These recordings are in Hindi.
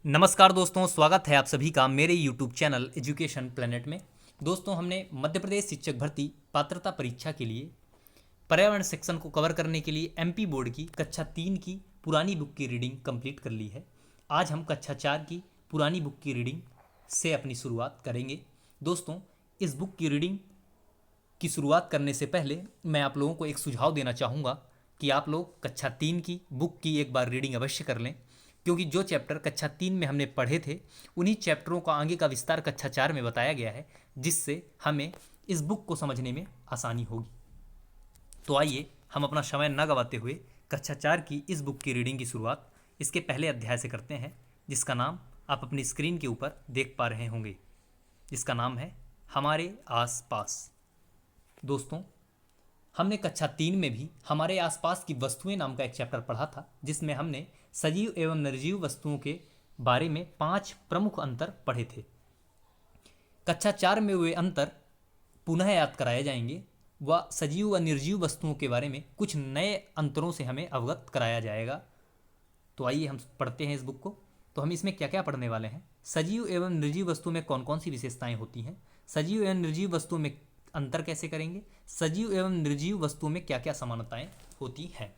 नमस्कार दोस्तों, स्वागत है आप सभी का मेरे यूट्यूब चैनल एजुकेशन प्लेनेट में। दोस्तों, हमने मध्य प्रदेश शिक्षक भर्ती पात्रता परीक्षा के लिए पर्यावरण सेक्शन को कवर करने के लिए एमपी बोर्ड की कक्षा 3 की पुरानी बुक की रीडिंग कंप्लीट कर ली है। आज हम कक्षा 4 की पुरानी बुक की रीडिंग से अपनी शुरुआत करेंगे। दोस्तों, इस बुक की रीडिंग की शुरुआत करने से पहले मैं आप लोगों को एक सुझाव देना चाहूँगा कि आप लोग कक्षा 3 की बुक की एक बार रीडिंग अवश्य कर लें, क्योंकि जो चैप्टर कक्षा 3 में हमने पढ़े थे उन्हीं चैप्टरों का आगे का विस्तार कक्षा 4 में बताया गया है, जिससे हमें इस बुक को समझने में आसानी होगी। तो आइए हम अपना समय न गंवाते हुए कक्षा 4 की इस बुक की रीडिंग की शुरुआत इसके पहले अध्याय से करते हैं, जिसका नाम आप अपनी स्क्रीन के ऊपर देख पा रहे होंगे, जिसका नाम है हमारे आस पास। दोस्तों, हमने कक्षा 3 में भी हमारे आसपास की वस्तुएं नाम का एक चैप्टर पढ़ा था, जिसमें हमने सजीव एवं निर्जीव वस्तुओं के बारे में 5 प्रमुख अंतर पढ़े थे। कक्षा 4 में वे अंतर पुनः याद कराए जाएंगे व सजीव व निर्जीव वस्तुओं के बारे में कुछ नए अंतरों से हमें अवगत कराया जाएगा। तो आइए हम पढ़ते हैं इस बुक को। तो हम इसमें क्या क्या पढ़ने वाले हैं। सजीव एवं निर्जीव वस्तु में कौन कौन सी विशेषताएं होती हैं, सजीव एवं निर्जीव वस्तुओं में अंतर कैसे करेंगे, सजीव एवं निर्जीव वस्तुओं में क्या क्या समानताएं होती हैं।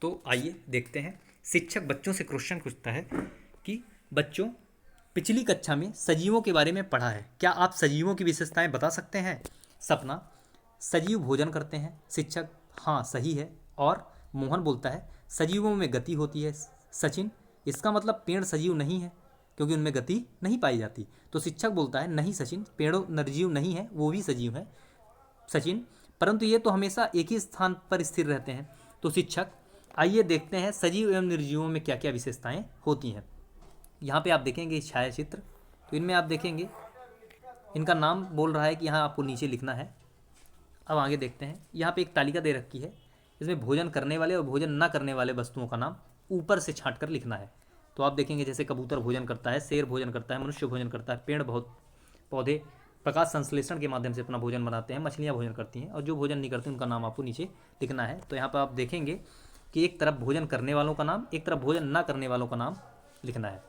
तो आइए देखते हैं। शिक्षक बच्चों से क्वेश्चन पूछता है कि बच्चों, पिछली कक्षा में सजीवों के बारे में पढ़ा है, क्या आप सजीवों की विशेषताएं बता सकते हैं। सपना, सजीव भोजन करते हैं। शिक्षक, हाँ सही है। और मोहन बोलता है सजीवों में गति होती है। सचिन, इसका मतलब पेड़ सजीव नहीं है क्योंकि उनमें गति नहीं पाई जाती। तो शिक्षक बोलता है नहीं सचिन, पेड़ निर्जीव नहीं है, वो भी सजीव है। सचिन, परंतु ये तो हमेशा एक ही स्थान पर स्थिर रहते हैं। तो शिक्षक, आइए देखते हैं सजीव एवं निर्जीवों में क्या क्या विशेषताएं होती हैं। यहाँ पे आप देखेंगे इस छायाचित्र, तो इनमें आप देखेंगे इनका नाम बोल रहा है कि यहाँ आपको नीचे लिखना है। अब आगे देखते हैं। यहाँ पे एक तालिका दे रखी है, इसमें भोजन करने वाले और भोजन न करने वाले वस्तुओं का नाम ऊपर से छाँट कर लिखना है। तो आप देखेंगे जैसे कबूतर भोजन करता है, शेर भोजन करता है, मनुष्य भोजन करता है, पेड़ बहुत पौधे प्रकाश संश्लेषण के माध्यम से अपना भोजन बनाते हैं, मछलियाँ भोजन करती हैं, और जो भोजन नहीं करती उनका नाम आपको नीचे लिखना है। तो यहाँ पर आप देखेंगे कि एक तरफ भोजन करने वालों का नाम, एक तरफ भोजन ना करने वालों का नाम लिखना है।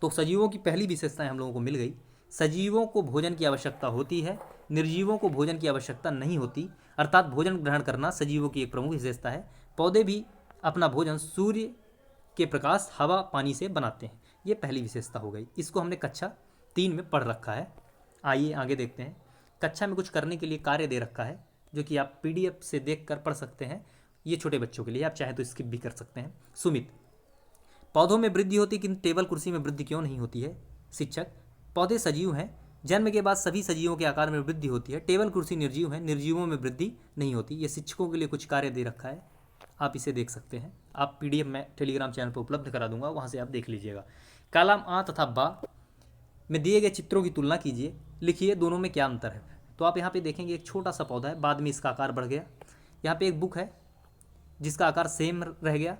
तो सजीवों की पहली विशेषताएं हम लोगों को मिल गई। सजीवों को भोजन की आवश्यकता होती है, निर्जीवों को भोजन की आवश्यकता नहीं होती, अर्थात भोजन ग्रहण करना सजीवों की एक प्रमुख विशेषता है। पौधे भी अपना भोजन सूर्य के प्रकाश, हवा, पानी से बनाते हैं। ये पहली विशेषता हो गई। इसको हमने कक्षा 3 में पढ़ रखा है। आइए आगे देखते हैं। कक्षा में कुछ करने के लिए कार्य दे रखा है, जो कि आप पीडीएफ से देखकर पढ़ सकते हैं। ये छोटे बच्चों के लिए, आप चाहें तो स्किप भी कर सकते हैं। सुमित, पौधों में वृद्धि होती किंतु टेबल कुर्सी में वृद्धि क्यों नहीं होती है। शिक्षक, पौधे सजीव हैं, जन्म के बाद सभी सजीवों के आकार में वृद्धि होती है। टेबल कुर्सी निर्जीव है, निर्जीवों में वृद्धि नहीं होती। ये शिक्षकों के लिए कुछ कार्य दे रखा है, आप इसे देख सकते हैं। आप पीडीएफ मैं टेलीग्राम चैनल पर उपलब्ध करा दूंगा, वहाँ से आप देख लीजिएगा। कॉलम आ तथा बा में दिए गए चित्रों की तुलना कीजिए, लिखिए दोनों में क्या अंतर है। तो आप यहाँ पे देखेंगे एक छोटा सा पौधा है, बाद में इसका आकार बढ़ गया। यहाँ पे एक बुक है जिसका आकार सेम रह गया।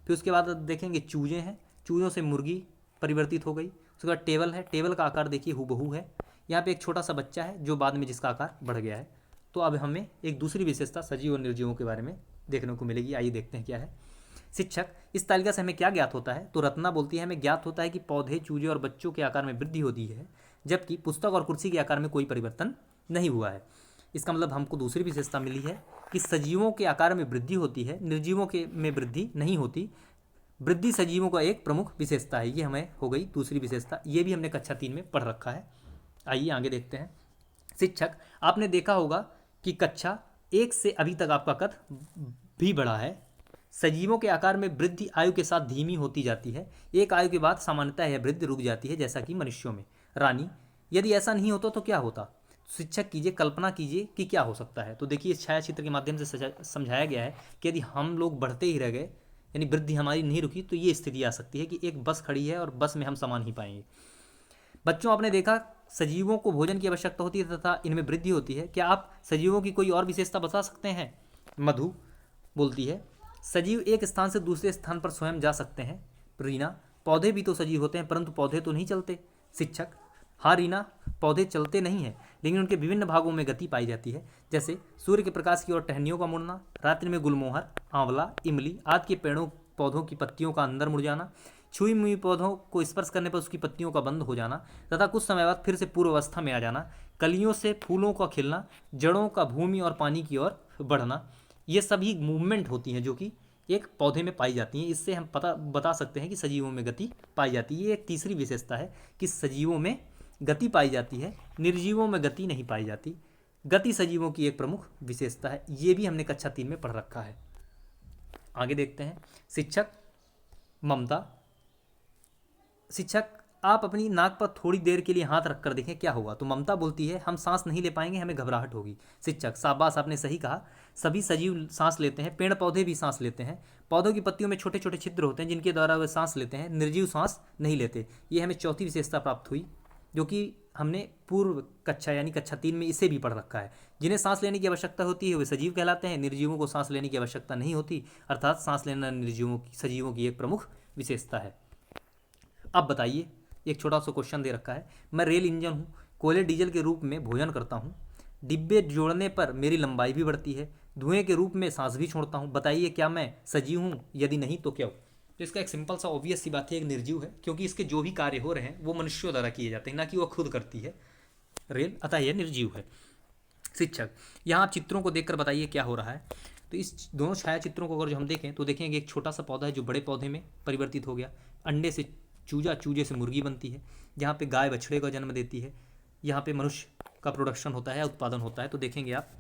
फिर उसके बाद देखेंगे चूजे हैं, चूजों से मुर्गी परिवर्तित हो गई। उसके बाद टेबल है, टेबल का आकार देखिए हूबहू है। यहाँ पे एक छोटा सा बच्चा है जो बाद में जिसका आकार बढ़ गया है। तो अब हमें एक दूसरी विशेषता सजीव और निर्जीवों के बारे में देखने को मिलेगी। आइए देखते हैं क्या है। शिक्षक, इस तालिका से हमें क्या ज्ञात होता है। तो रत्ना बोलती है हमें ज्ञात होता है कि पौधे, चूजे और बच्चों के आकार में वृद्धि होती है, जबकि पुस्तक और कुर्सी के आकार में कोई परिवर्तन नहीं हुआ है। इसका मतलब हमको दूसरी विशेषता मिली है कि सजीवों के आकार में वृद्धि होती है, निर्जीवों के में वृद्धि नहीं होती। वृद्धि सजीवों का एक प्रमुख विशेषता है। ये हमें हो गई दूसरी विशेषता। ये भी हमने कक्षा 3 में पढ़ रखा है। आइए आगे देखते हैं। शिक्षक, आपने देखा होगा कि कक्षा 1 से अभी तक आपका कद भी बढ़ा है। सजीवों के आकार में वृद्धि आयु के साथ धीमी होती जाती है। एक आयु के बाद सामान्यतः यह वृद्धि रुक जाती है, जैसा कि मनुष्यों में। रानी, यदि ऐसा नहीं होता तो क्या होता। शिक्षक कीजिए, कल्पना कीजिए कि क्या हो सकता है। तो देखिए इस छायाचित्र के माध्यम से समझाया गया है कि यदि हम लोग बढ़ते ही रह गए, यानी वृद्धि हमारी नहीं रुकी, तो ये स्थिति आ सकती है कि एक बस खड़ी है और बस में हम सामान ही पाएंगे। बच्चों, आपने देखा सजीवों को भोजन की आवश्यकता होती है तथा इनमें वृद्धि होती है। क्या आप सजीवों की कोई और विशेषता बता सकते हैं। मधु बोलती है सजीव एक स्थान से दूसरे स्थान पर स्वयं जा सकते हैं। रीना, पौधे भी तो सजीव होते हैं परंतु पौधे तो नहीं चलते। शिक्षक, हाँ रीना, पौधे चलते नहीं हैं, लेकिन उनके विभिन्न भागों में गति पाई जाती है, जैसे सूर्य के प्रकाश की ओर टहनियों का मुड़ना, रात्रि में गुलमोहर, आंवला, इमली आदि के पेड़ों पौधों की पत्तियों का अंदर मुड़ जाना। छुई मुई पौधों को स्पर्श करने पर उसकी पत्तियों का बंद हो जाना तथा कुछ समय बाद फिर से पूर्व अवस्था में आ जाना, कलियों से फूलों का खिलना, जड़ों का भूमि और पानी की ओर बढ़ना, ये सभी मूवमेंट होती हैं जो कि एक पौधे में पाई जाती हैं। इससे हम बता सकते हैं कि सजीवों में गति पाई जाती है। ये एक तीसरी विशेषता है कि सजीवों में गति पाई जाती है, निर्जीवों में गति नहीं पाई जाती। गति सजीवों की एक प्रमुख विशेषता है। ये भी हमने कक्षा 3 में पढ़ रखा है। आगे देखते हैं शिक्षक ममता। शिक्षक आप अपनी नाक पर थोड़ी देर के लिए हाथ रखकर देखें क्या होगा। तो ममता बोलती है हम सांस नहीं ले पाएंगे, हमें घबराहट होगी। शिक्षक शाबाश, आपने सही कहा, सभी सजीव सांस लेते हैं, पेड़ पौधे भी सांस लेते हैं। पौधों की पत्तियों में छोटे छोटे छिद्र होते हैं जिनके द्वारा वे सांस लेते हैं, निर्जीव सांस नहीं लेते। ये हमें चौथी विशेषता प्राप्त हुई जो कि हमने पूर्व कक्षा यानी कक्षा 3 में इसे भी पढ़ रखा है। जिन्हें सांस लेने की आवश्यकता होती है वे सजीव कहलाते हैं, निर्जीवों को सांस लेने की आवश्यकता नहीं होती, अर्थात सांस लेना सजीवों की एक प्रमुख विशेषता है। अब बताइए, एक छोटा सा क्वेश्चन दे रखा है, मैं रेल इंजन हूँ, कोयले डीजल के रूप में भोजन करता हूँ, डिब्बे जोड़ने पर मेरी लंबाई भी बढ़ती है, धुएं के रूप में सांस भी छोड़ता हूँ, बताइए क्या मैं सजीव हूँ, यदि नहीं तो क्या। तो इसका एक सिंपल सा ऑब्वियस सी बात है, एक निर्जीव है, क्योंकि इसके जो भी कार्य हो रहे हैं वो मनुष्यों द्वारा किए जाते हैं, ना कि वो खुद करती है रेल, अतः यह निर्जीव है। शिक्षक यहाँ आप चित्रों को देखकर बताइए क्या हो रहा है। तो इस दोनों छाया चित्रों को अगर जो हम देखें तो देखेंगे एक छोटा सा पौधा है जो बड़े पौधे में परिवर्तित हो गया, अंडे से चूजा, चूजे से मुर्गी बनती है, जहाँ पे गाय बछड़े को जन्म देती है, यहाँ पे मनुष्य का प्रोडक्शन होता है, उत्पादन होता है। तो देखेंगे आप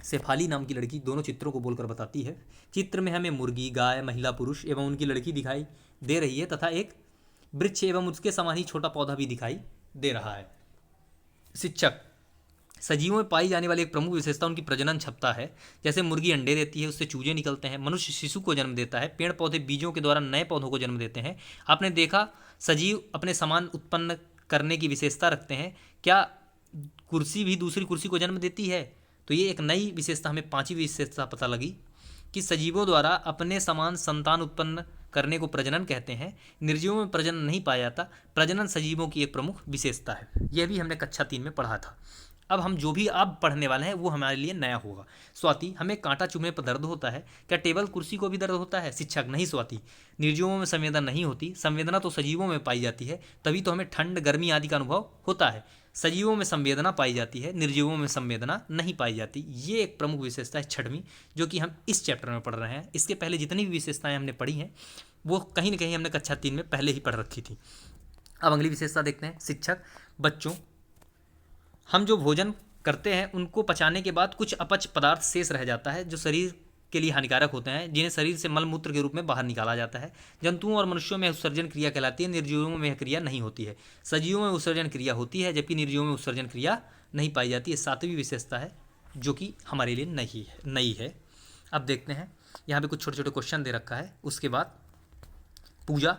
शेफाली नाम की लड़की दोनों चित्रों को बोलकर बताती है। चित्र में हमें मुर्गी, गाय, महिला, पुरुष एवं उनकी लड़की दिखाई दे रही है तथा एक वृक्ष एवं उसके समान ही छोटा पौधा भी दिखाई दे रहा है। शिक्षक सजीवों में पाई जाने वाली एक प्रमुख विशेषता उनकी प्रजनन क्षमता है। जैसे मुर्गी अंडे देती है, उससे चूजे निकलते हैं, मनुष्य शिशु को जन्म देता है, पेड़ पौधे बीजों के द्वारा नए पौधों को जन्म देते हैं। आपने देखा सजीव अपने समान उत्पन्न करने की विशेषता रखते हैं। क्या कुर्सी भी दूसरी कुर्सी को जन्म देती है? तो ये एक नई विशेषता, हमें पांचवी विशेषता पता लगी कि सजीवों द्वारा अपने समान संतान उत्पन्न करने को प्रजनन कहते हैं। निर्जीवों में प्रजनन नहीं पाया जाता, प्रजनन सजीवों की एक प्रमुख विशेषता है। यह भी हमने कक्षा 3 में पढ़ा था। अब हम जो भी अब पढ़ने वाले हैं वो हमारे लिए नया होगा। स्वाति हमें कांटा चुभने पर दर्द होता है, क्या टेबल कुर्सी को भी दर्द होता है? शिक्षक नहीं स्वाति, निर्जीवों में संवेदना नहीं होती, संवेदना तो सजीवों में पाई जाती है, तभी तो हमें ठंड गर्मी आदि का अनुभव होता है। सजीवों में संवेदना पाई जाती है, निर्जीवों में संवेदना नहीं पाई जाती। ये एक प्रमुख विशेषता है छठवीं, जो कि हम इस चैप्टर में पढ़ रहे हैं। इसके पहले जितनी भी विशेषताएं हमने पढ़ी हैं वो कहीं ना कहीं हमने कक्षा 3 में पहले ही पढ़ रखी थी। अब अगली विशेषता देखते हैं। शिक्षक बच्चों हम जो भोजन करते हैं उनको पचाने के बाद कुछ अपच पदार्थ शेष रह जाता है जो शरीर के लिए हानिकारक होते हैं, जिन्हें शरीर से मलमूत्र के रूप में बाहर निकाला जाता है। जंतुओं और मनुष्यों में उत्सर्जन क्रिया कहलाती है, निर्जीवों में यह क्रिया नहीं होती है। सजीवों में उत्सर्जन क्रिया होती है जबकि निर्जीवों में उत्सर्जन क्रिया नहीं पाई जाती है। सातवीं विशेषता है जो कि हमारे लिए नई है। अब देखते हैं, यहाँ पे कुछ छोटे छोटे क्वेश्चन दे रखा है। उसके बाद पूजा,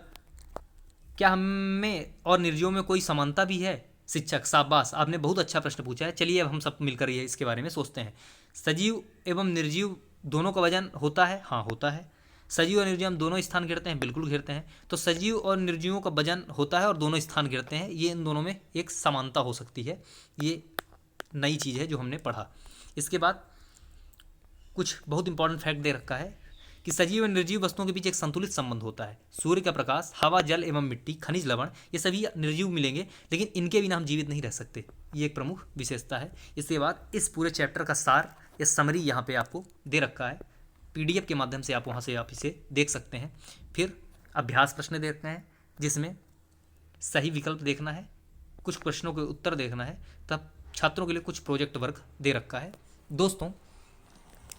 क्या हमें और निर्जीवों में कोई समानता भी है? शिक्षक शाबाश, आपने बहुत अच्छा प्रश्न पूछा है। चलिए अब हम सब मिलकर ये इसके बारे में सोचते हैं। सजीव एवं निर्जीव दोनों का वजन होता है? हाँ होता है। सजीव और निर्जीव हम दोनों स्थान घेरते हैं? बिल्कुल घेरते हैं। तो सजीव और निर्जीवों का वजन होता है और दोनों स्थान घेरते हैं, ये इन दोनों में एक समानता हो सकती है। ये नई चीज़ है जो हमने पढ़ा। इसके बाद कुछ बहुत इंपॉर्टेंट फैक्ट दे रखा है कि सजीव और निर्जीव वस्तुओं के बीच एक संतुलित संबंध होता है। सूर्य का प्रकाश, हवा, जल एवं मिट्टी, खनिज लवण, ये सभी निर्जीव मिलेंगे, लेकिन इनके बिना हम जीवित नहीं रह सकते। ये एक प्रमुख विशेषता है। इसके बाद इस पूरे चैप्टर का सार या समरी यहाँ पे आपको दे रखा है, PDF के माध्यम से आप वहाँ से आप इसे देख सकते हैं। फिर अभ्यास प्रश्न देखते हैं जिसमें सही विकल्प देखना है, कुछ प्रश्नों के उत्तर देखना है, तब छात्रों के लिए कुछ प्रोजेक्ट वर्क दे रखा है। दोस्तों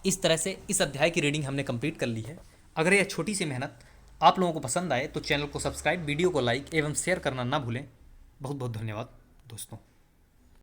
इस तरह से इस अध्याय की रीडिंग हमने कंप्लीट कर ली है। अगर यह छोटी सी मेहनत आप लोगों को पसंद आए तो चैनल को सब्सक्राइब, वीडियो को लाइक एवं शेयर करना ना भूलें। बहुत बहुत धन्यवाद दोस्तों।